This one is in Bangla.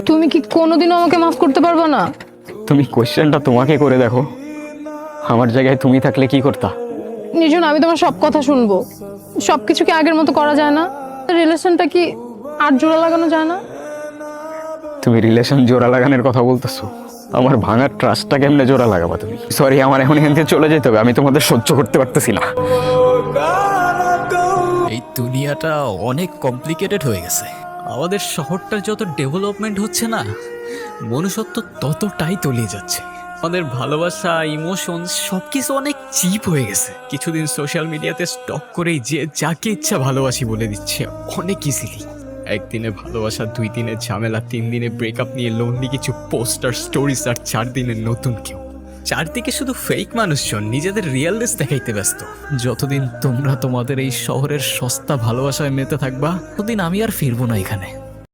তুমি কি কোনোদিনও আমাকে মাফ করতে পারবে না? তুমি কোশ্চেনটা তোমাকে করে দেখো, আমার জায়গায় তুমি থাকলে কি করতা? নির্জন, আমি তোমার সব কথা শুনবো। সবকিছু কি আগের মতো করা যায় না? রিলেশনটা কি আর জোড়া লাগানো যায় না? তুমি রিলেশন জোড়া লাগানোর কথা বলতেছো, আমার ভাঙার ট্রাস্টটা কেমনে জোড়া লাগাবা তুমি? সরি, আমার এখন এখান থেকে চলে যেতে হবে, আমি তোমাদের সহ্য করতে পারতেছি না। এই দুনিয়াটা অনেক কমপ্লিকেটেড হয়ে গেছে। আমাদের শহরটার যত ডেভেলপমেন্ট হচ্ছে না, মনুষ্যত্ব ততটাই তলিয়ে যাচ্ছে। আমাদের ভালোবাসা, ইমোশন সবকিছু অনেক চিপ হয়ে গেছে। কিছুদিন সোশ্যাল মিডিয়াতে স্টক করেই যে যাকে ইচ্ছা ভালোবাসি বলে দিচ্ছে অনেক ইজিলি। একদিনে ভালোবাসা, 2 দিনের ঝামেলা, 3 দিনে ব্রেকআপ নিয়ে লোনলি কিছু পোস্টার স্টোরিজ, আর 4 দিনের নতুন কেউ। চারদিকে শুধু ফেক মানুষজন নিজেদের রিয়েল ডেস দেখাইতে ব্যস্ত। যতদিন তোমরা তোমাদের এই শহরের সস্তা ভালোবাসায় মেতে থাকবা, ততদিন আমি আর ফিরবো না এখানে।